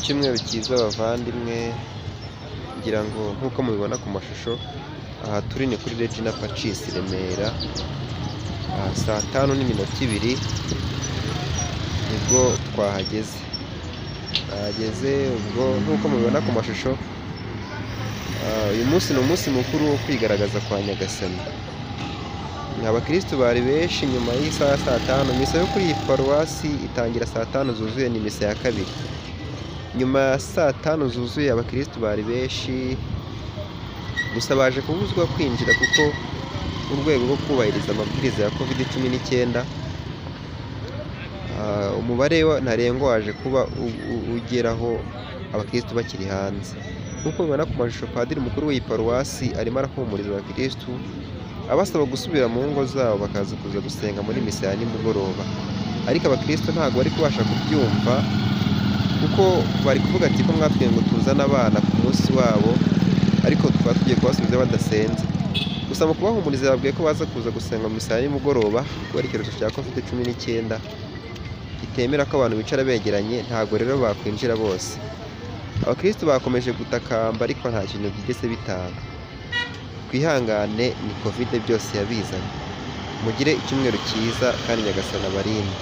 Icyumweru cyiza bavandimwe, ngira ngo nk'uko mubibona ku mashusho, aha turi ni kuri Regina Pacis Remera, saa 5:02 nibwo twahageze. Ubwo nk'uko mubibona ku mashusho, uyu munsi ni umunsi mukuru wo kwigaragaza kwa Nyagasani. Abakirisitu bari benshi nyuma y'isaha saa 5. Misa yo kuri iyi paruwasi itangira saa 5 zuzuye, ni misa ya kabiri. Nyuma ya saa 5 zuzuye abakirisitu bari benshi, gusa baje kubuzwa kwinjira kuko urwego rwo kubahiriza amabwiriza ya COVID-19, umubare ntarengwa waje kuba ugeraho abakirisitu bakiri hanze. Nk'uko mubibona ku mashusho, padiri mukuru w'iyi paruwasi arimo arahumuriza abakirisitu, abasaba gusubira mu ngo zabo bakaza kuza gusenga muri misa ya nimugoroba. Ariko abakirisitu ntabwo bari kubasha kubyumva, kuko bari kuvuga ati ko mwatwiye ngo tuzane abana ku munsi wabo, ariko tukaba tugiye kubasubiza badasenze. Gusa mu kubahumuriza babwiye ko baza kuza gusenga mu misa ya nimugoroba kubera icyorezo cya COVID-19 itemera ko abantu bicara begeranye. Ntabwo rero bakwinjira bose. Abakirisitu bakomeje gutakamba ariko nta kintu byigeze bitanga. Twihangane, ni COVID byose yabizanye. Mugire icyumweru cyiza kandi Nyagasani abarinde.